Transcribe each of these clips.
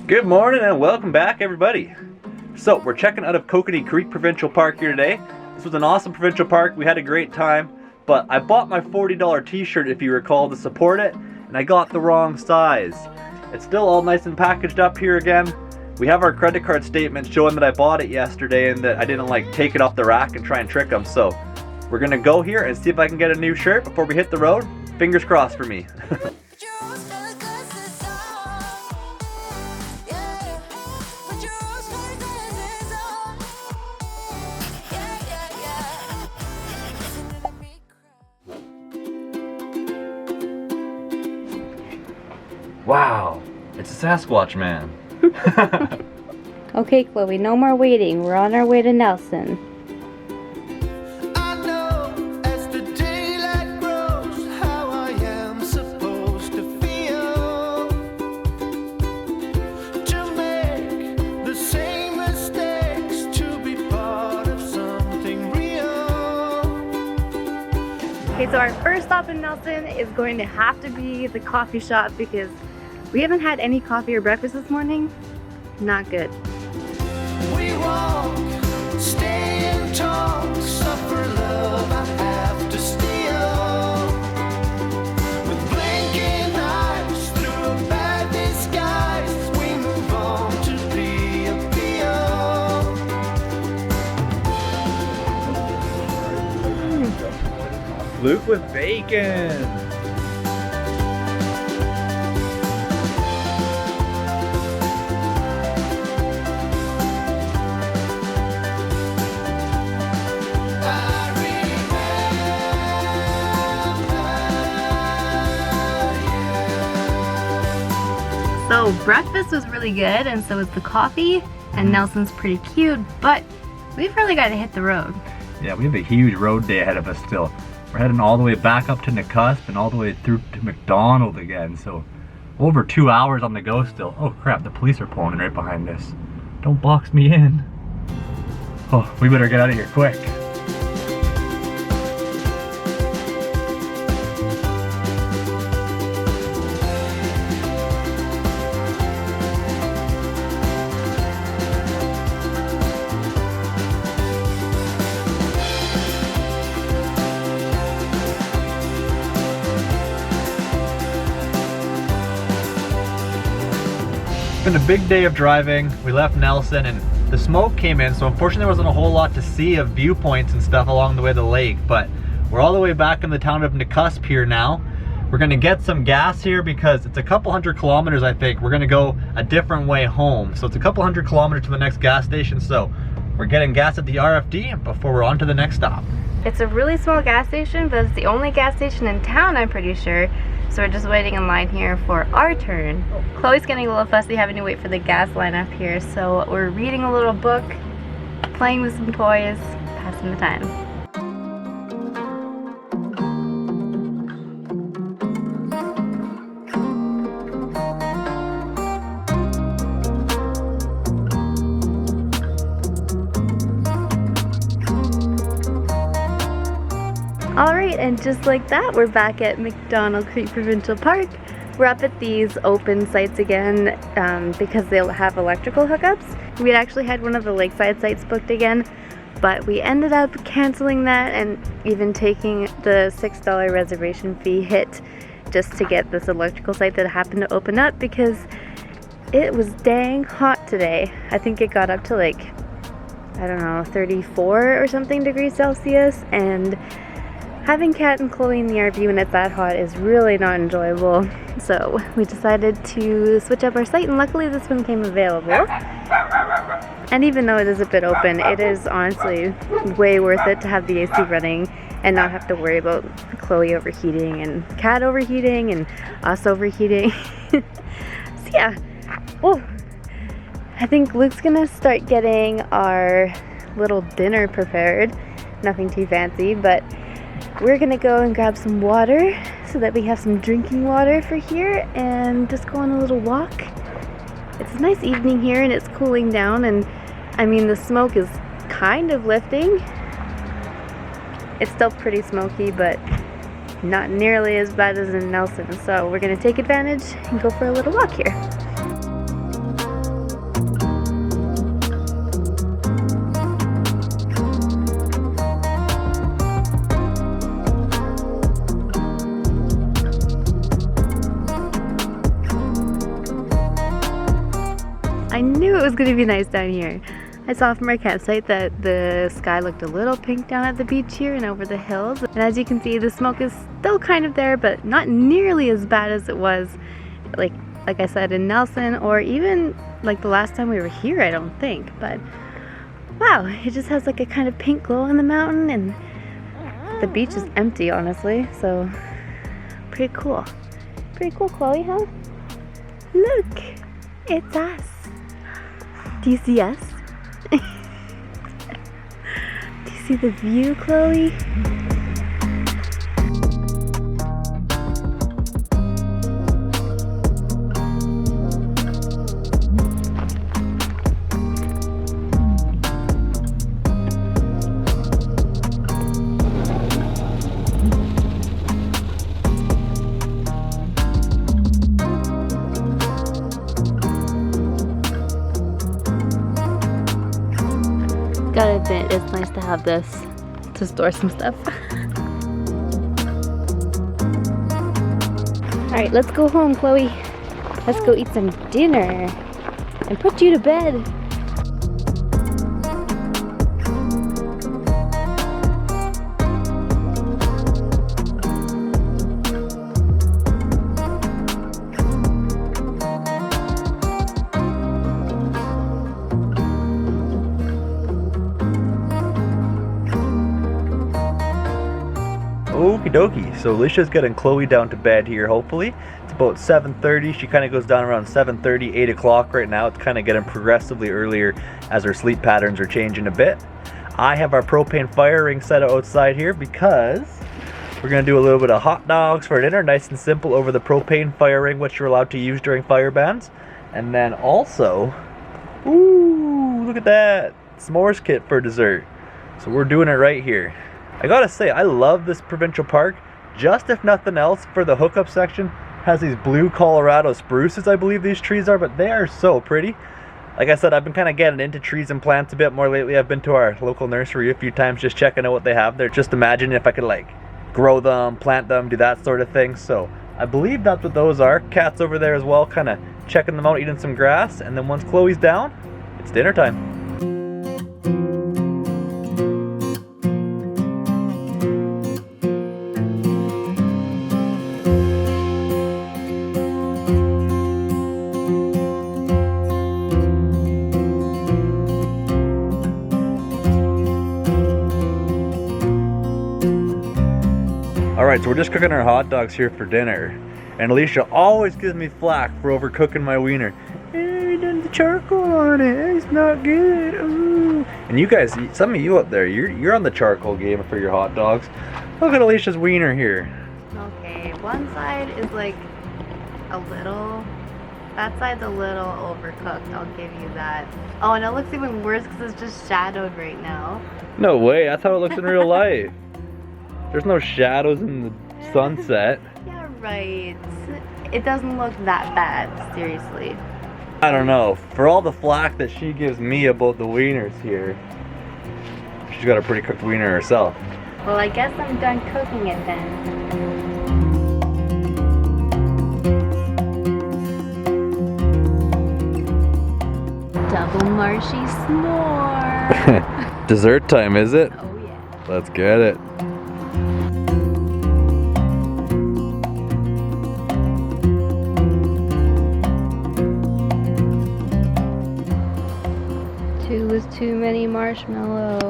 Good morning and welcome back, everybody. So we're checking out of Kokanee Creek Provincial Park here today. This was an awesome provincial park. We had a great time, but I bought my $40 t-shirt, if you recall, to support it, and I got the wrong size. It's still all nice and packaged up here again. We have our credit card statement showing that I bought it yesterday and that I didn't take it off the rack and try and trick them. So we're gonna go here and see if I can get a new shirt before we hit the road. Fingers crossed for me. Wow, it's a Sasquatch man. Okay, Chloe, no more waiting. We're on our way to Nelson. I know as the daylight grows how I am supposed to feel, to make the same mistakes, to be part of something real. Okay, so our first stop in Nelson is going to have to be the coffee shop because we haven't had any coffee or breakfast this morning. Not good. We walk, stay and talk, suffer love I have to steal. With blinking eyes through a bad disguise, we move on to the appeal. Luke with bacon. So breakfast was really good, and so was the coffee, and Nelson's pretty cute, but we've really got to hit the road. Yeah, we have a huge road day ahead of us still. We're heading all the way back up to newcasp and all the way through to McDonald again, so over 2 hours on the go still. Oh crap, the police are pulling in right behind us. Don't box me in. Oh, we better get out of here quick. It's been a big day of driving. We left Nelson and the smoke came in, so unfortunately there wasn't a whole lot to see of viewpoints and stuff along the way to the lake, but we're all the way back in the town of newcasp here now. We're gonna get some gas here because it's a couple hundred kilometers, I think. We're gonna go a different way home. So it's a couple hundred kilometers to the next gas station, so we're getting gas at the RFD before we're on to the next stop. It's a really small gas station, but it's the only gas station in town, I'm pretty sure. So we're just waiting in line here for our turn. Chloe's getting a little fussy having to wait for the gas line up here, so we're reading a little book, playing with some toys, passing the time. Alright, and just like that, we're back at McDonald Creek Provincial Park. We're up at these open sites again because they'll have electrical hookups. We had actually had one of the lakeside sites booked again, but we ended up canceling that and even taking the $6 reservation fee hit just to get this electrical site that happened to open up because it was dang hot today. I think it got up to I don't know, 34 or something degrees Celsius, and having Kat and Chloe in the RV when it's that hot is really not enjoyable. So we decided to switch up our site, and luckily this one came available. And even though it is a bit open, it is honestly way worth it to have the AC running and not have to worry about Chloe overheating and Kat overheating and us overheating. So yeah, oh, I think Luke's gonna start getting our little dinner prepared. Nothing too fancy, but we're gonna go and grab some water so that we have some drinking water for here and just go on a little walk. It's a nice evening here and it's cooling down, and I mean the smoke is kind of lifting. It's still pretty smoky, but not nearly as bad as in Nelson, so we're gonna take advantage and go for a little walk here. I knew it was going to be nice down here. I saw from our campsite that the sky looked a little pink down at the beach here and over the hills. And as you can see, the smoke is still kind of there, but not nearly as bad as it was, like I said, in Nelson, or even like the last time we were here, I don't think. But wow, it just has like a kind of pink glow on the mountain, and the beach is empty, honestly. So pretty cool. Pretty cool, Chloe, huh? Look, it's us. Do you see us? Do you see the view, Chloe? Gotta admit, it's nice to have this to store some stuff. Alright, let's go home, Chloe. Let's go eat some dinner and put you to bed. Okie dokie, so Alysha's getting Chloe down to bed here, hopefully. It's about 7:30, she kind of goes down around 7:30, 8 o'clock right now. It's kind of getting progressively earlier as her sleep patterns are changing a bit. I have our propane fire ring set outside here because we're going to do a little bit of hot dogs for dinner, nice and simple over the propane fire ring, which you're allowed to use during fire bans. And then also, ooh, look at that, s'mores kit for dessert. So we're doing it right here. I gotta say, I love this provincial park, just if nothing else, for the hookup section. Has these blue Colorado spruces, I believe these trees are, but they are so pretty. Like I said, I've been kind of getting into trees and plants a bit more lately. I've been to our local nursery a few times just checking out what they have there. Just imagine if I could like grow them, plant them, do that sort of thing. So I believe that's what those are. Cat's over there as well, kind of checking them out, eating some grass. And then once Chloe's down, it's dinner time. Alright, so we're just cooking our hot dogs here for dinner. And Alysha always gives me flack for overcooking my wiener. Hey, you done the charcoal on it. It's not good. Ooh. And you guys, some of you up there, you're on the charcoal game for your hot dogs. Look at Alysha's wiener here. Okay, one side is like a little, that side's a little overcooked, I'll give you that. Oh, and it looks even worse because it's just shadowed right now. No way, that's how it looks in real life. There's no shadows in the sunset. Yeah, right. It doesn't look that bad, seriously. I don't know. For all the flack that she gives me about the wieners here, she's got a pretty cooked wiener herself. Well, I guess I'm done cooking it then. Double marshy s'more. Dessert time, is it? Oh yeah. Let's get it. Two is too many marshmallows.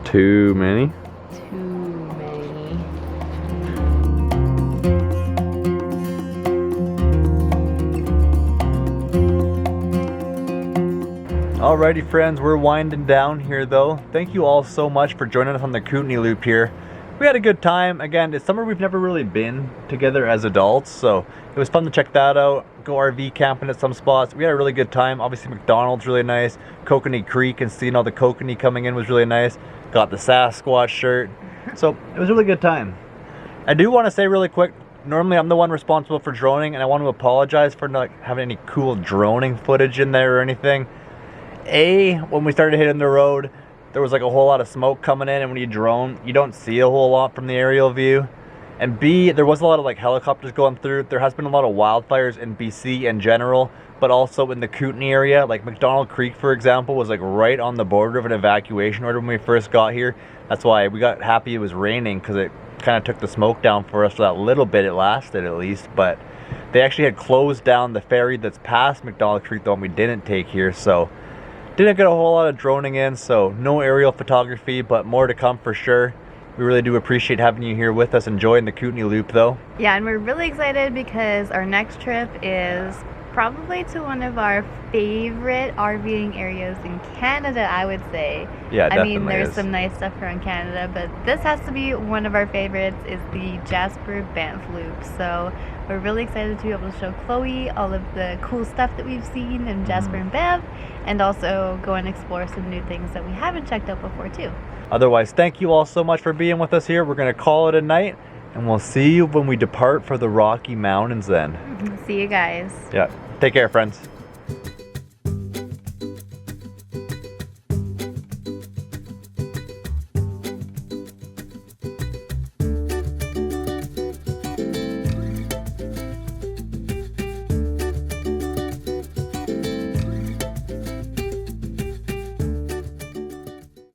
Too many? Too many. Alrighty friends, we're winding down here though. Thank you all so much for joining us on the Kokanee Loop here. We had a good time. Again, it's somewhere we've never really been together as adults, so it was fun to check that out. Go RV camping at some spots. We had a really good time. Obviously McDonald's really nice. Kokanee Creek and seeing all the kokanee coming in was really nice. Got the Sasquatch shirt. So it was a really good time. I do want to say really quick, normally I'm the one responsible for droning, and I want to apologize for not having any cool droning footage in there or anything. When we started hitting the road, there was like a whole lot of smoke coming in, and when you drone, you don't see a whole lot from the aerial view. And B, there was a lot of like helicopters going through. There has been a lot of wildfires in BC in general, but also in the Kootenay area. Like McDonald Creek, for example, was like right on the border of an evacuation order when we first got here. That's why we got happy it was raining, because it kind of took the smoke down for us for that little bit it lasted at least. But they actually had closed down the ferry that's past McDonald Creek, the one we didn't take here, so didn't get a whole lot of droning in, so no aerial photography, but more to come for sure. We really do appreciate having you here with us, enjoying the Kootenay Loop though. Yeah, and we're really excited because our next trip is probably to one of our favorite RVing areas in Canada, I would say. Yeah, definitely. I mean, there's some nice stuff around Canada, but this has to be one of our favorites, is the Jasper Banff Loop. So we're really excited to be able to show Chloe all of the cool stuff that we've seen in Jasper and Banff, and also go and explore some new things that we haven't checked out before too. Otherwise, thank you all so much for being with us here. We're going to call it a night, and we'll see you when we depart for the Rocky Mountains then. See you guys. Yeah, take care, friends.